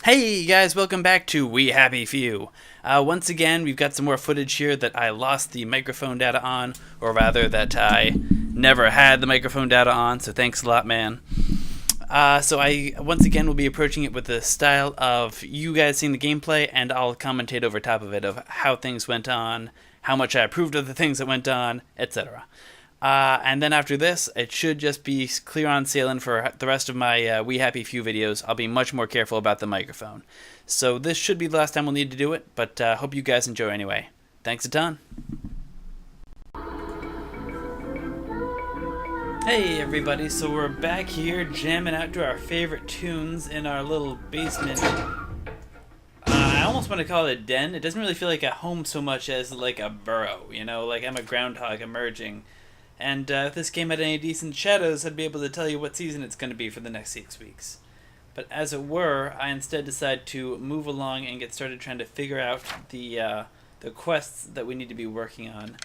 Hey guys, welcome back to We Happy Few. Once again, we've got some more footage here that I lost the microphone data on, or rather that I never had the microphone data on, so thanks a lot, man. So I, once again, will be approaching it with the style of you guys seeing the gameplay, and I'll commentate over top of it of how things went on, how much I approved of the things that went on, etc. And then after this, it should just be clear on sailing for the rest of my We Happy Few videos. I'll be much more careful about the microphone. So this should be the last time we'll need to do it, but hope you guys enjoy anyway. Thanks a ton. Hey everybody, so we're back here jamming out to our favorite tunes in our little basement. I almost want to call it a den. It doesn't really feel like a home so much as like a burrow, you know, like I'm a groundhog emerging. And if this game had any decent shadows, I'd be able to tell you what season it's going to be for the next 6 weeks. But as it were, I instead decide to move along and get started trying to figure out the quests that we need to be working on.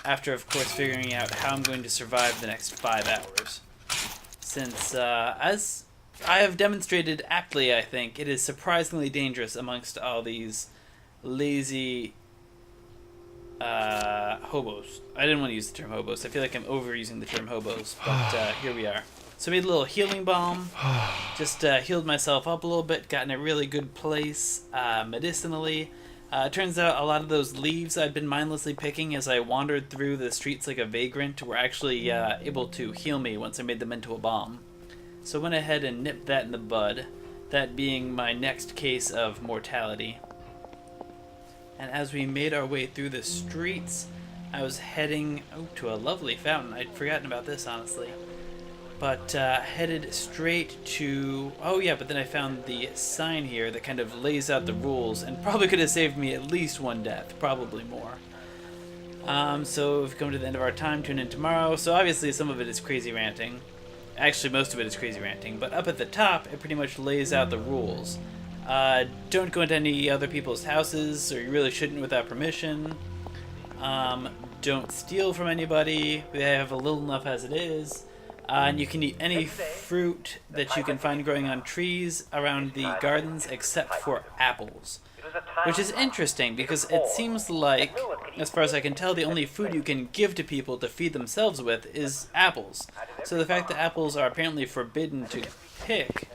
After, of course, figuring out how I'm going to survive the next 5 hours. Since, as I have demonstrated aptly, I think, it is surprisingly dangerous amongst all these lazy hobos. I didn't want to use the term hobos. I feel like I'm overusing the term hobos, but here we are. So I made a little healing balm. Just healed myself up a little bit, got in a really good place medicinally. Turns out a lot of those leaves I'd been mindlessly picking as I wandered through the streets like a vagrant were actually able to heal me once I made them into a balm. So I went ahead and nipped that in the bud, that being my next case of mortality. And as we made our way through the streets, I was heading to a lovely fountain. I'd forgotten about this, honestly. But headed straight to... Oh yeah, but then I found the sign here that kind of lays out the rules and probably could have saved me at least one death, probably more. So we've come to the end of our time. Tune in tomorrow. So obviously some of it is crazy ranting. Actually, most of it is crazy ranting. But up at the top, it pretty much lays out the rules. Don't go into any other people's houses, or you really shouldn't without permission. Don't steal from anybody. They have a little enough as it is. And you can eat any fruit that you can find growing on trees around the gardens except for apples. Which is interesting because it seems like, as far as I can tell, the only food you can give to people to feed themselves with is apples. So the fact that apples are apparently forbidden to pick,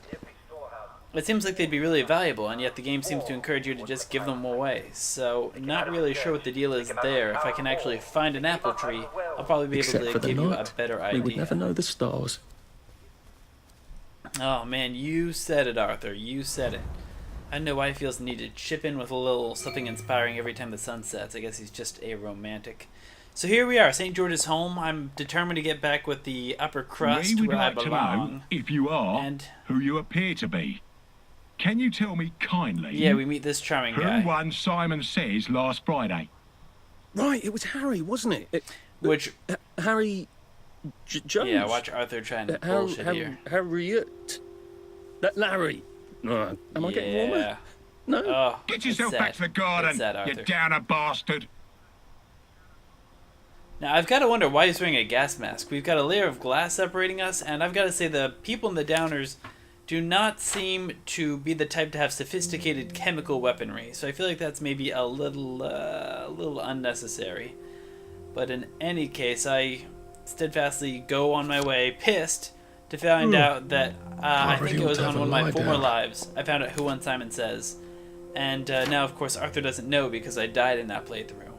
it seems like they'd be really valuable, and yet the game seems to encourage you to just give them away. So, not really sure what the deal is there. If I can actually find an apple tree, I'll probably be able to give you a better idea. We would never know the stars. Oh man, you said it, Arthur. You said it. I don't know why he feels the need to chip in with a little something inspiring every time the sun sets. I guess he's just a romantic. So here we are, St. George's home. I'm determined to get back with the upper crust where I belong. If you are, and who you appear to be. Can you tell me kindly? Yeah, we meet this charming guy. Who won Simon Says last Friday? Right, it was Harry, wasn't it? Which Harry Jones. Yeah, watch Arthur trying to bullshit here. Harriet. Larry. Am I getting warmer? No. Oh, Get yourself back to the garden, sad, you downer bastard. Now, I've got to wonder why he's wearing a gas mask. We've got a layer of glass separating us, and I've got to say the people in the downers do not seem to be the type to have sophisticated chemical weaponry. So I feel like that's maybe a little unnecessary. But in any case, I steadfastly go on my way, pissed, to find out that I think it was on one of my former lives. I found out who won Simon Says. And now, of course, Arthur doesn't know because I died in that playthrough.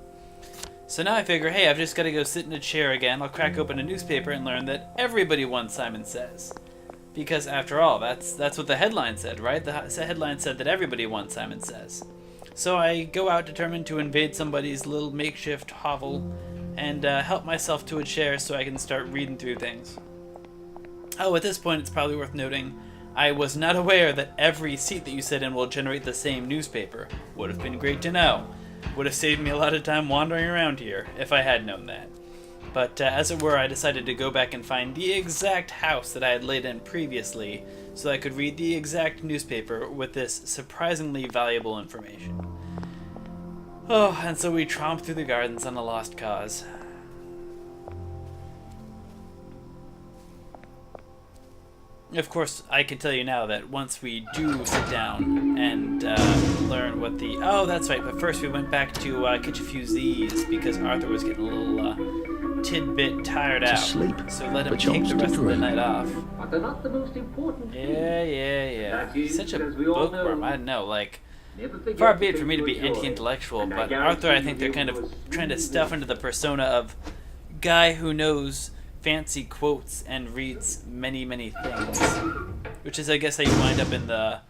So now I figure, hey, I've just got to go sit in a chair again. I'll crack open a newspaper and learn that everybody won Simon Says. Because after all, that's what the headline said, right? The headline said that everybody won Simon Says. So I go out determined to invade somebody's little makeshift hovel and help myself to a chair so I can start reading through things. Oh, at this point it's probably worth noting, I was not aware that every seat that you sit in will generate the same newspaper. Would have been great to know. Would have saved me a lot of time wandering around here if I had known that. But as it were, I decided to go back and find the exact house that I had laid in previously so I could read the exact newspaper with this surprisingly valuable information. Oh, and so we tromped through the gardens on a lost cause. Of course, I can tell you now that once we do sit down and learn what the... Oh, that's right, but first we went back to catch a few Z's because Arthur was getting a little tidbit tired out. Sleep, so let him take the rest of the night off. But they're not the most important. Yeah. Is, Such a as we all bookworm, know, I don't know, like... never forget Far to be it take for me to your be joy. anti-intellectual, And I but guarantee Arthur, I think they're you kind will of trying to soon stuff be- into the persona of guy who knows fancy quotes and reads many, many things. Which is, I guess, how you wind up in the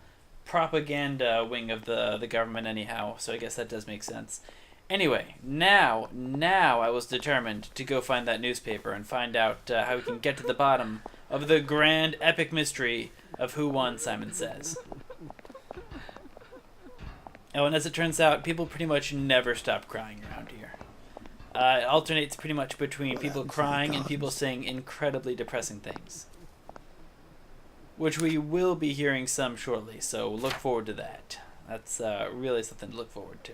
propaganda wing of the government anyhow, so I guess that does make sense. Anyway, now I was determined to go find that newspaper and find out how we can get to the bottom of the grand epic mystery of who won Simon Says. Oh, and as it turns out, people pretty much never stop crying around here. It alternates pretty much between people crying and people saying incredibly depressing things. Which we will be hearing some shortly, so look forward to that. That's really something to look forward to.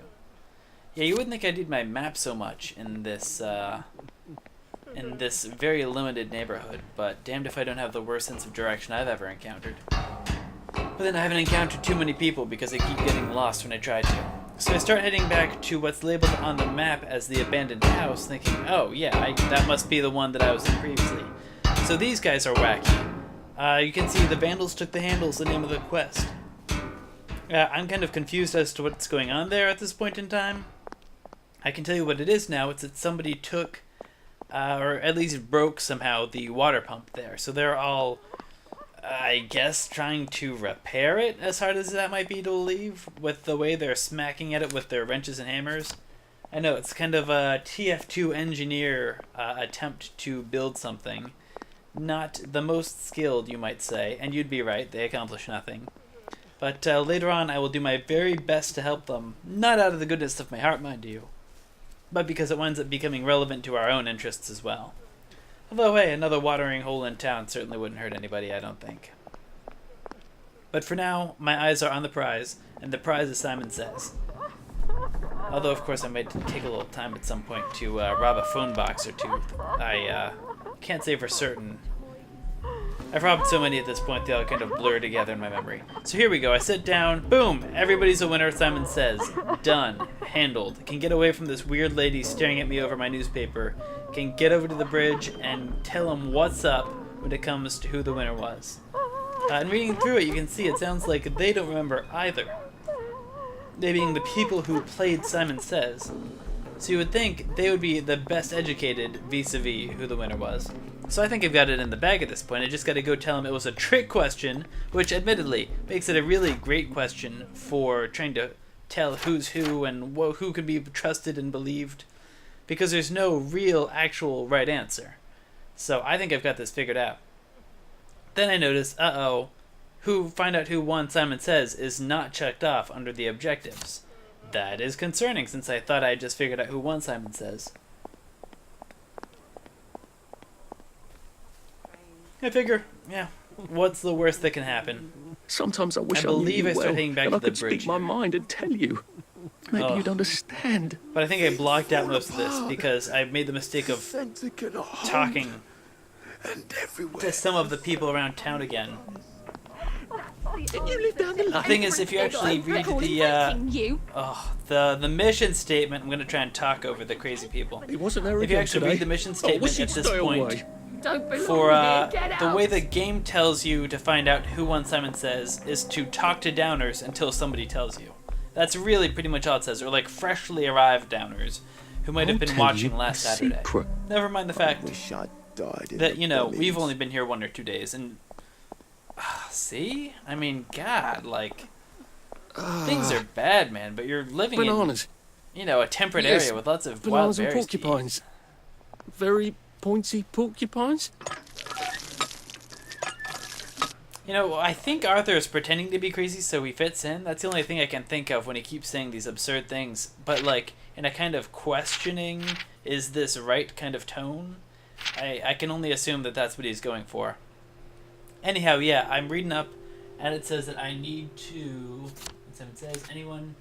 Yeah, you wouldn't think I'd need my map so much in this very limited neighborhood, but damned if I don't have the worst sense of direction I've ever encountered. But then I haven't encountered too many people because I keep getting lost when I try to. So I start heading back to what's labeled on the map as the abandoned house, thinking, oh yeah, that must be the one that I was in previously. So these guys are wacky. You can see the vandals took the handles, the name of the quest. I'm kind of confused as to what's going on there at this point in time. I can tell you what it is now. It's that somebody took, or at least broke somehow, the water pump there. So they're all, I guess, trying to repair it, as hard as that might be to believe, with the way they're smacking at it with their wrenches and hammers. I know, it's kind of a TF2 engineer attempt to build something. Not the most skilled, you might say, and you'd be right, they accomplish nothing. But later on, I will do my very best to help them, not out of the goodness of my heart, mind you, but because it winds up becoming relevant to our own interests as well. Although, hey, another watering hole in town certainly wouldn't hurt anybody, I don't think. But for now, my eyes are on the prize, and the prize is Simon Says. Although, of course, I might take a little time at some point to rob a phone box or two. I can't say for certain. I've robbed so many at this point, they all kind of blur together in my memory. So here we go, I sit down, boom! Everybody's a winner, Simon Says. Done. Handled. Can get away from this weird lady staring at me over my newspaper. Can get over to the bridge and tell him what's up when it comes to who the winner was. And reading through it, you can see it sounds like they don't remember either. They being the people who played Simon Says. So you would think they would be the best educated vis-a-vis who the winner was. So I think I've got it in the bag at this point. I just got to go tell him it was a trick question, which admittedly makes it a really great question for trying to tell who's who and who can be trusted and believed, because there's no real actual right answer. So I think I've got this figured out. Then I notice, find out who won Simon Says is not checked off under the objectives. That is concerning, since I thought I had just figured out who won Simon Says. I figure, yeah, what's the worst that can happen? Sometimes I wish I believe knew I you started well, heading back and to I the could bridge speak my here. mind and tell you. Maybe you'd understand. But I think I blocked out most of this because I made the mistake of talking to some of the people around town again. Didn't you live down the The lane? thing is, if you actually read the mission statement, I'm going to try and talk over the crazy people. He wasn't there If you again actually today. read the mission I statement wish at he'd this stay point, away. Don't belong for here. Get the out. way the game tells you to find out who won Simon Says is to talk to downers until somebody tells you. That's really pretty much all it says, or like freshly arrived downers who might have I'll been tell watching you last a Saturday. secret. Never mind the fact I died in that, the you know, bellies. we've only been here 1 or 2 days, and see? I mean, God, like, things are bad, man, but you're living Bananas. in, you know, a temperate Yes, area with lots of wild Bananas and berries to eat. porcupines. Very pointy porcupines. You know, I think Arthur is pretending to be crazy so he fits in. That's the only thing I can think of when he keeps saying these absurd things. But, like, in a kind of questioning, is this right kind of tone? I can only assume that that's what he's going for. Anyhow, yeah, I'm reading up, and it says that I need to... So it says anyone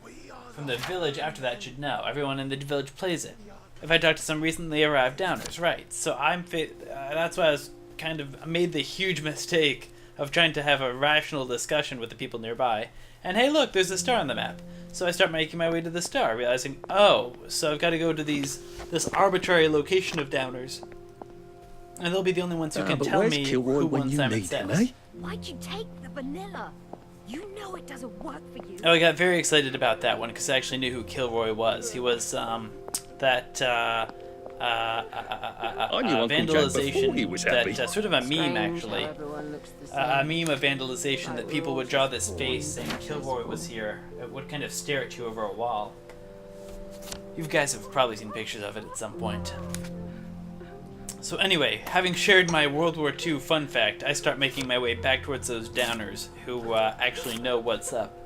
from the village after that should know. Everyone in the village plays it. If I talk to some recently arrived downers, right. So that's why I was kind of... I made the huge mistake of trying to have a rational discussion with the people nearby. And hey, look, there's a star on the map. So I start making my way to the star, realizing, oh, so I've got to go to this arbitrary location of downers. And they'll be the only ones who can but tell where's me Kilroy who when won you Simon need him, Says. eh? Why'd you take the vanilla? You know it doesn't work for you. Oh, I got very excited about that one because I actually knew who Kilroy was. He was that I knew Uncle Jack vandalization, before he was happy. that sort of a meme actually, Everyone looks the a meme of vandalization that people would draw this face saying Kilroy was here. It would kind of stare at you over a wall. You guys have probably seen pictures of it at some point. So anyway, having shared my World War II fun fact, I start making my way back towards those downers who actually know what's up.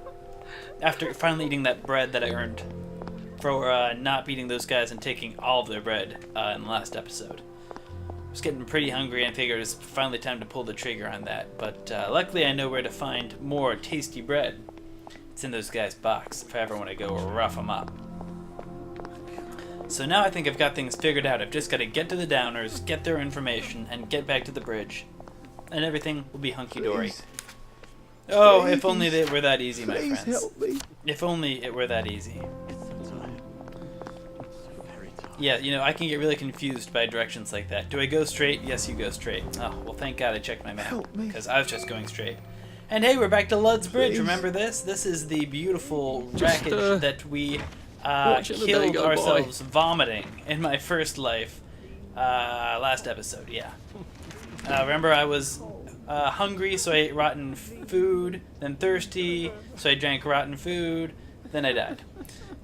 After finally eating that bread that I earned for not beating those guys and taking all of their bread in the last episode. I was getting pretty hungry and figured it was finally time to pull the trigger on that, but luckily I know where to find more tasty bread. It's in those guys' box if I ever want to go rough them up. So now I think I've got things figured out. I've just got to get to the downers, get their information, and get back to the bridge. And everything will be hunky-dory. Oh, if only it were that easy, my friends. Help me. If only it were that easy. Yeah, you know, I can get really confused by directions like that. Do I go straight? Yes, you go straight. Oh, well, thank God I checked my map, Help me. because I was just going straight. And hey, we're back to Ludd's Bridge. Remember this? This is the beautiful wreckage that we watching the day killed go by. ourselves vomiting in my first life. Last episode, yeah. Remember, I was hungry, so I ate rotten food, then thirsty, so I drank rotten food, then I died.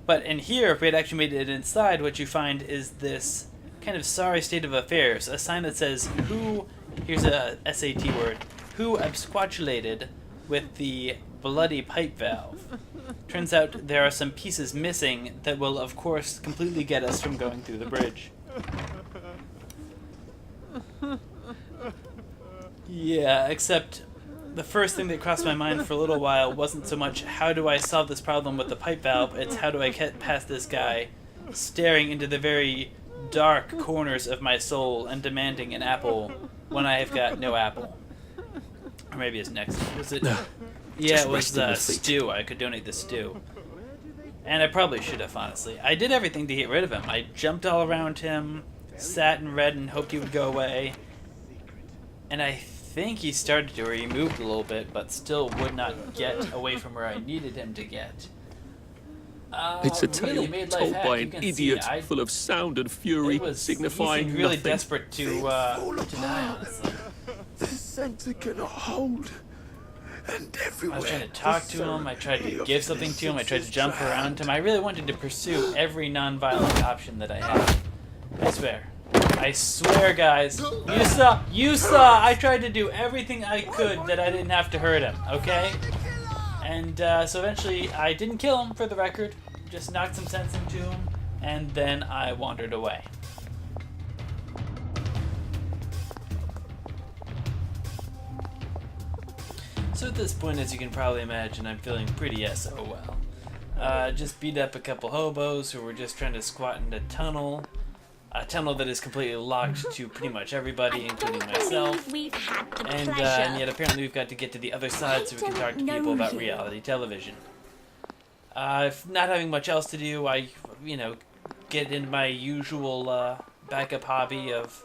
But in here, if we had actually made it inside, what you find is this kind of sorry state of affairs. A sign that says, who, here's a SAT word, who absquatulated with the bloody pipe valve. Turns out there are some pieces missing that will, of course, completely get us from going through the bridge. Yeah, except the first thing that crossed my mind for a little while wasn't so much how do I solve this problem with the pipe valve, it's how do I get past this guy staring into the very dark corners of my soul and demanding an apple when I have got no apple. Or maybe it's next. Was it? Yeah, it was stew. I could donate the stew. And I probably should have, honestly. I did everything to get rid of him. I jumped all around him, sat and read and hoped he would go away. And I think he started to, or he moved a little bit, but still would not get away from where I needed him to get. It's a really tale made life told hack. by You an can see idiot, I- full of sound and fury, he signifying seemed really nothing. desperate to die, honestly. The center cannot hold. And I everywhere. was trying to talk to him, I tried to give something to him, I tried to jump around him. I really wanted to pursue every non-violent option that I had. I swear, guys. You saw, I tried to do everything I could that I didn't have to hurt him, okay? And so eventually, I didn't kill him, for the record. Just knocked some sense into him, and then I wandered away. So at this point, as you can probably imagine, I'm feeling pretty SOL. Just beat up a couple hobos who were just trying to squat in a tunnel that is completely locked to pretty much everybody, including myself. We've had the And yet apparently we've got to get to the other side so we can talk to people about reality television. If not having much else to do, I, get into my usual backup hobby of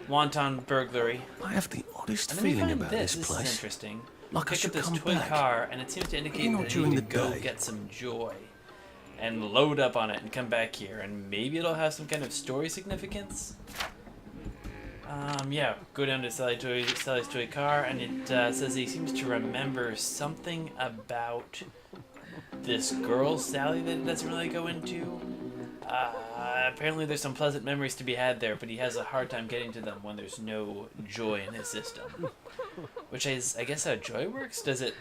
wanton burglary. I have the oddest And then we feeling find about this. this This is place. interesting. Like I Pick up should this come toy back. car, and it seems to indicate Not that I during need to the go day. get some joy. And load up on it and come back here, and maybe it'll have some kind of story significance. Yeah, go down to Sally's toy car, and it says he seems to remember something about this girl, Sally, that it doesn't really go into. Apparently there's some pleasant memories to be had there, but he has a hard time getting to them when there's no joy in his system. Which is, I guess, how joy works? Does it...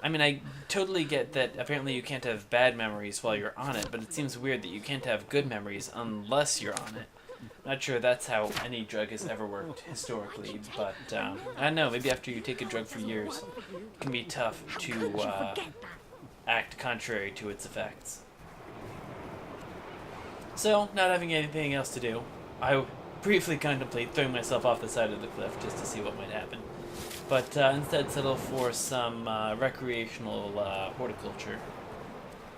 I mean, I totally get that apparently you can't have bad memories while you're on it, but it seems weird that you can't have good memories unless you're on it. Not sure that's how any drug has ever worked historically, but I don't know, maybe after you take a drug for years, it can be tough to act contrary to its effects. So, not having anything else to do, I briefly contemplate throwing myself off the side of the cliff just to see what might happen. but instead settle for some recreational horticulture.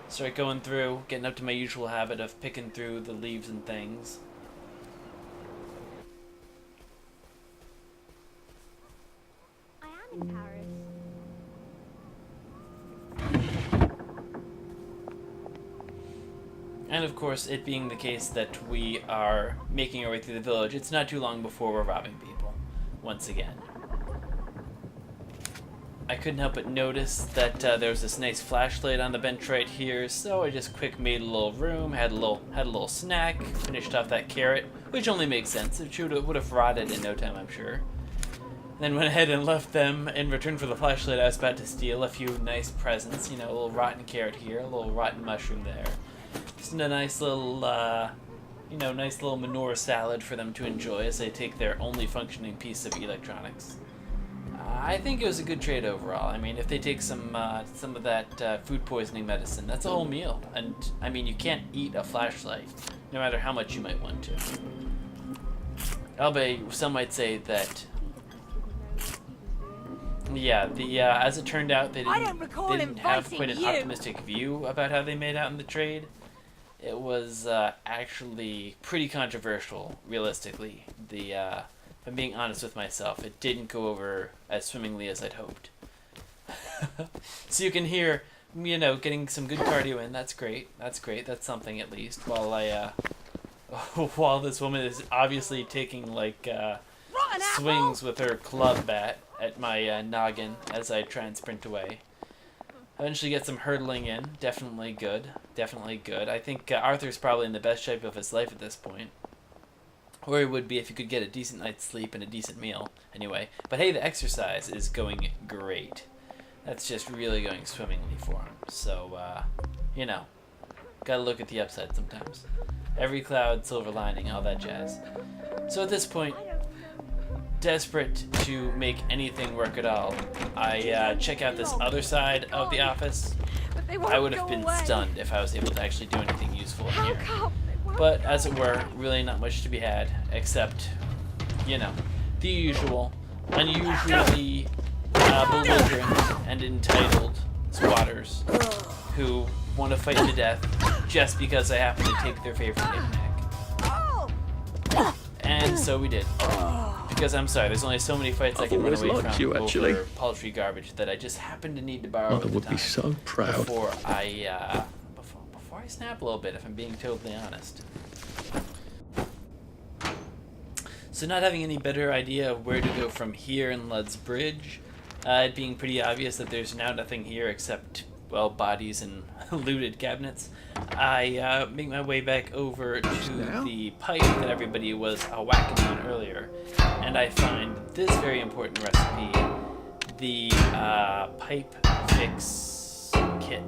Start going through, getting up to my usual habit of picking through the leaves and things. I am in Paris. And of course, it being the case that we are making our way through the village, it's not too long before we're robbing people, once again. I couldn't help but notice that there was this nice flashlight on the bench right here, so I just quick made a little room, had a little snack, finished off that carrot, which only makes sense. It would have rotted in no time, I'm sure. Then went ahead and left them in return for the flashlight. I was about to steal a few nice presents, you know, a little rotten carrot here, a little rotten mushroom there. Just a nice little, nice little manure salad for them to enjoy as they take their only functioning piece of electronics. I think it was a good trade overall. I mean, if they take some of that food poisoning medicine, that's a whole meal. And I mean, you can't eat a flashlight, no matter how much you might want to. Albeit, some might say that. Yeah, as it turned out, they didn't have quite an optimistic view about how they made out in the trade. It was actually pretty controversial, realistically. If I'm being honest with myself, it didn't go over as swimmingly as I'd hoped. So you can hear, getting some good cardio in. That's great. That's great. That's something at least. While this woman is obviously taking swings with her club bat at my noggin as I try and sprint away. Eventually get some hurdling in. Definitely good. Definitely good. I think Arthur's probably in the best shape of his life at this point. Or he would be if he could get a decent night's sleep and a decent meal. Anyway. But hey, the exercise is going great. That's just really going swimmingly for him. So, gotta look at the upside sometimes. Every cloud, silver lining, all that jazz. So at this point, desperate to make anything work at all, I check out this other side of the office. I would have been stunned if I was able to actually do anything useful in here. But as it were, really not much to be had, except, the usual, unusually belligerent and entitled squatters who want to fight to death just because I happen to take their favorite knick-knack. And so we did. Because I'm sorry, there's only so many fights I can run away from over paltry garbage that I just happen to need to borrow Mother would be so proud. Before I snap a little bit, if I'm being totally honest. So not having any better idea of where to go from here in Lud's Bridge, it being pretty obvious that there's now nothing here except, well, bodies and looted cabinets, I make my way back over to the pipe that everybody was whacking on earlier, and I find this very important recipe, the pipe fix kit,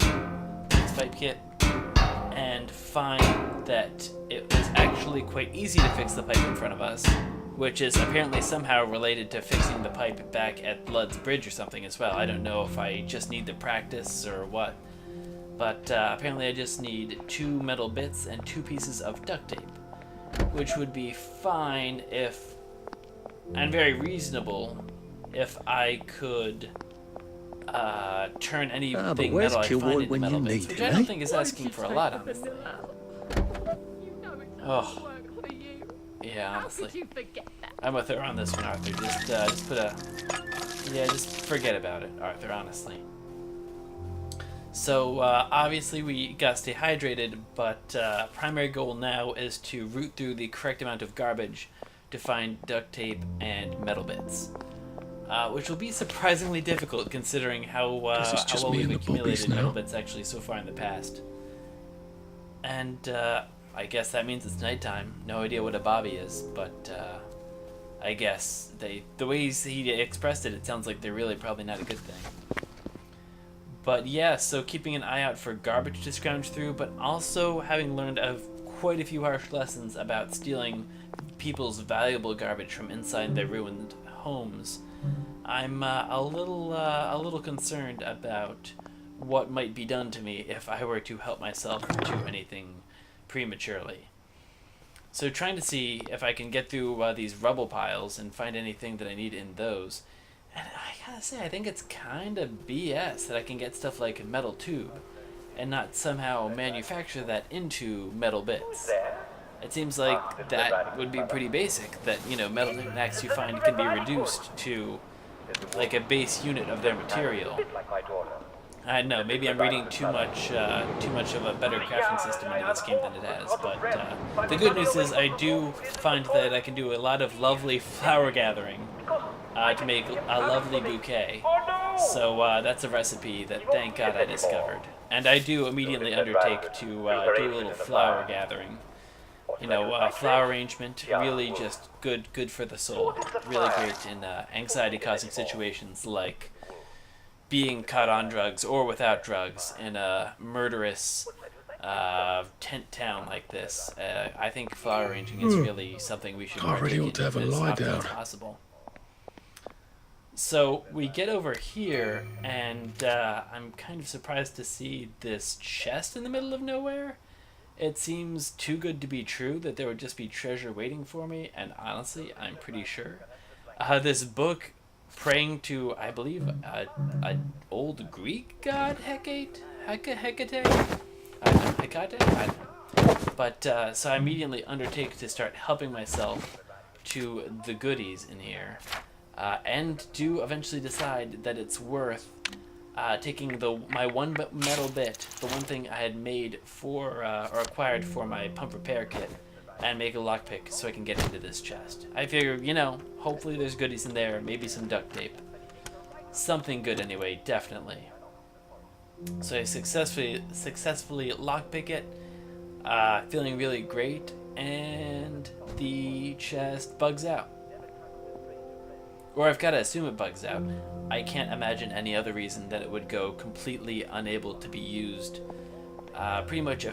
pipe kit, and find that it was actually quite easy to fix the pipe in front of us, which is apparently somehow related to fixing the pipe back at Blood's Bridge or something as well. I don't know if I just need the practice or what, but apparently I just need 2 metal bits and 2 pieces of duct tape, which would be fine if, and very reasonable, if I could turn anything metal I find into metal bits, which I don't think is asking for a lot, honestly. Oh. Yeah, honestly. I'm with her on this one, Arthur. Just forget about it, Arthur, honestly. So, obviously we gotta stay hydrated, but primary goal now is to root through the correct amount of garbage to find duct tape and metal bits. Which will be surprisingly difficult considering how well we've accumulated metal bits actually so far in the past. And, I guess that means it's nighttime. No idea what a bobby is, but I guess the way he expressed it, it sounds like they're really probably not a good thing. But yeah, so keeping an eye out for garbage to scrounge through, but also having learned of quite a few harsh lessons about stealing people's valuable garbage from inside their ruined homes, I'm a little concerned about what might be done to me if I were to help myself to anything prematurely. So trying to see if I can get through these rubble piles and find anything that I need in those, And I gotta say, I think it's kind of BS that I can get stuff like metal tube and not somehow manufacture that into metal bits. It seems like that would be pretty basic, that, you know, metal knickknacks you find can be reduced to like a base unit of their material. I don't know, maybe I'm reading too much of a better crafting system into this game than it has, but the good news is I do find that I can do a lot of lovely flower gathering to make a lovely bouquet. So that's a recipe that, thank God, I discovered. And I do immediately undertake to do a little flower gathering. You know, flower arrangement, really just good for the soul. Really great in anxiety-causing situations like being caught on drugs or without drugs in a murderous tent town like this. I think flower arranging is really something we should I really ought to have a lie down. Possible. So we get over here, and I'm kind of surprised to see this chest in the middle of nowhere. It seems too good to be true that there would just be treasure waiting for me, and honestly, I'm pretty sure. This book praying to, I believe, an old Greek god, Hecate? Hecate? Hecate? I don't know. But, so I immediately undertake to start helping myself to the goodies in here, and do eventually decide that it's worth taking my one metal bit, the one thing I had made for, or acquired for my pump repair kit, and make a lockpick so I can get into this chest. I figure, you know, hopefully there's goodies in there, maybe some duct tape. Something good anyway, definitely. So I successfully lockpick it, feeling really great, and the chest bugs out. Or I've got to assume it bugs out. I can't imagine any other reason that it would go completely unable to be used. Pretty much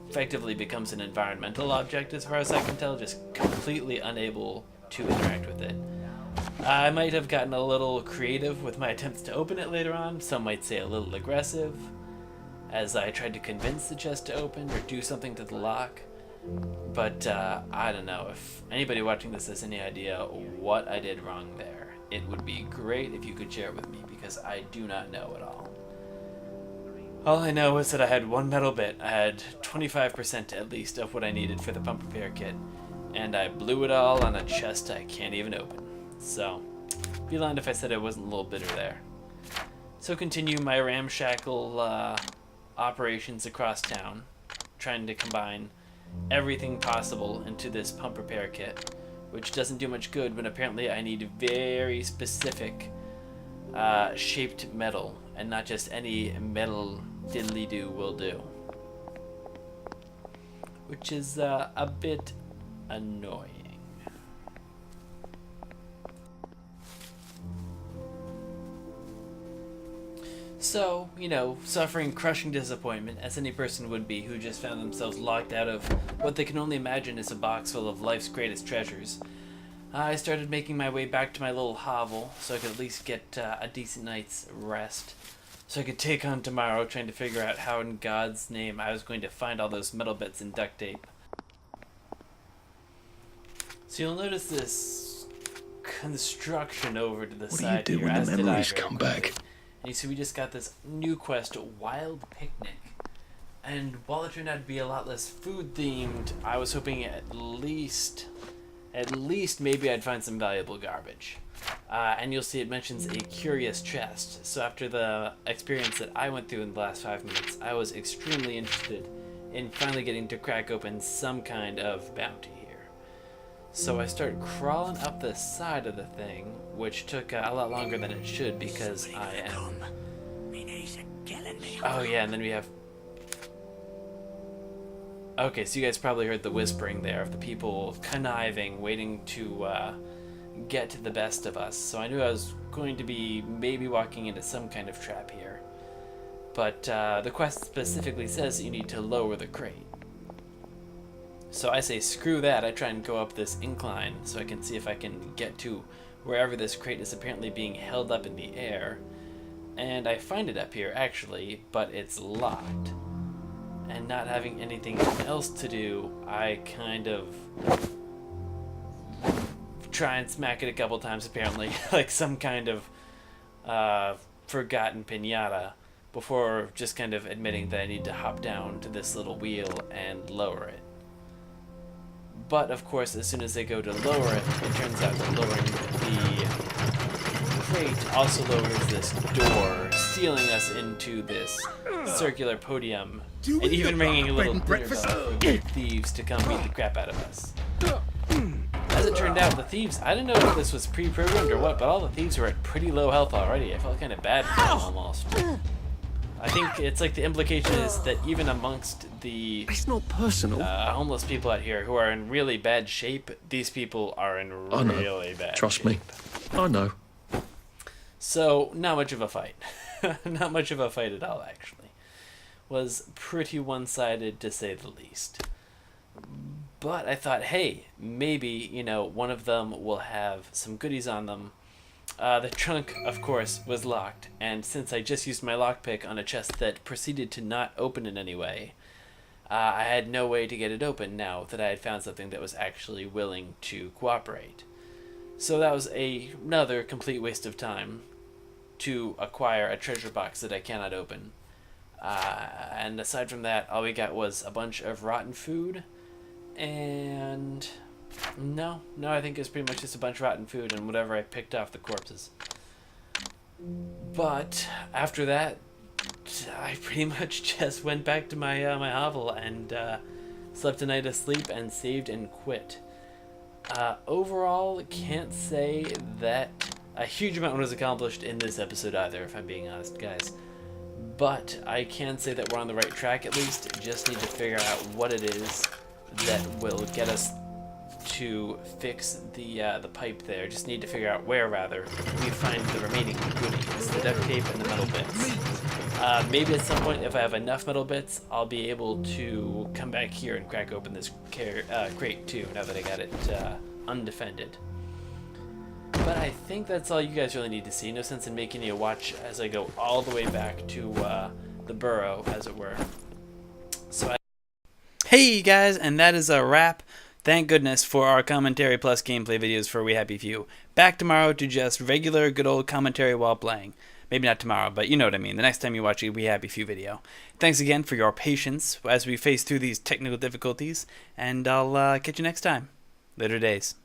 effectively becomes an environmental object as far as I can tell, just completely unable to interact with it. I might have gotten a little creative with my attempts to open it later on, some might say a little aggressive, as I tried to convince the chest to open or do something to the lock. But I don't know, if anybody watching this has any idea what I did wrong there, it would be great if you could share it with me, because I do not know at all. All I know is that I had one metal bit. I had 25% at least of what I needed for the pump repair kit, and I blew it all on a chest I can't even open. So, be lying if I said I wasn't a little bitter there. So continue my ramshackle operations across town, trying to combine everything possible into this pump repair kit, which doesn't do much good when apparently I need very specific shaped metal, and not just any metal diddly-do will do, which is a bit annoying. So, you know, suffering crushing disappointment, as any person would be who just found themselves locked out of what they can only imagine is a box full of life's greatest treasures, I started making my way back to my little hovel so I could at least get a decent night's rest, so I could take on tomorrow trying to figure out how in God's name I was going to find all those metal bits and duct tape. So you'll notice this construction over to the side. What do you do when the memories come back? And you see we just got this new quest, Wild Picnic. And while it turned out to be a lot less food themed, I was hoping at least maybe I'd find some valuable garbage. And you'll see it mentions a curious chest. So after the experience that I went through in the last 5 minutes, I was extremely interested in finally getting to crack open some kind of bounty here. So I started crawling up the side of the thing, which took a lot longer than it should because I am... Oh yeah, and then we have... Okay, so you guys probably heard the whispering there of the people conniving, waiting to get to the best of us. So I knew I was going to be maybe walking into some kind of trap here. But the quest specifically says that you need to lower the crate. So I say screw that, I try and go up this incline so I can see if I can get to wherever this crate is apparently being held up in the air. And I find it up here actually, but it's locked. And not having anything else to do, I kind of try and smack it a couple times, apparently, like some kind of forgotten pinata, before just kind of admitting that I need to hop down to this little wheel and lower it. But, of course, as soon as they go to lower it, it turns out that lowering the crate also lowers this door, stealing us into this circular podium, and even ringing a little dinner bell for the thieves to come beat the crap out of us. As it turned out, the thieves, I didn't know if this was pre-programmed or what, but all the thieves were at pretty low health already. I felt kind of bad for them almost. I think it's like the implication is that even amongst the It's not personal. homeless people out here who are in really bad shape, these people are in I know. really bad Trust shape. me. I know. So, not much of a fight. Not much of a fight at all, actually. Was pretty one-sided, to say the least. But I thought, hey, maybe, you know, one of them will have some goodies on them. The trunk, of course, was locked, and since I just used my lockpick on a chest that proceeded to not open in any way, I had no way to get it open now that I had found something that was actually willing to cooperate. So that was another complete waste of time to acquire a treasure box that I cannot open. And aside from that, all we got was a bunch of rotten food, and no, I think it's pretty much just a bunch of rotten food and whatever I picked off the corpses. But after that, I pretty much just went back to my my hovel and slept a night of sleep and saved and quit. Overall, can't say that a huge amount was accomplished in this episode either, if I'm being honest, guys. But I can say that we're on the right track at least. Just need to figure out what it is that will get us to fix the pipe there. Just need to figure out where, rather, we find the remaining goodies, the duct tape and the metal bits. Maybe at some point, if I have enough metal bits, I'll be able to come back here and crack open this crate too, now that I got it undefended. But I think that's all you guys really need to see. No sense in making you watch as I go all the way back to the burrow, as it were. So hey guys, and that is a wrap. Thank goodness for our commentary plus gameplay videos for We Happy Few. Back tomorrow to just regular good old commentary while playing. Maybe not tomorrow, but you know what I mean. The next time you watch a We Happy Few video. Thanks again for your patience as we face through these technical difficulties, and I'll catch you next time. Later days.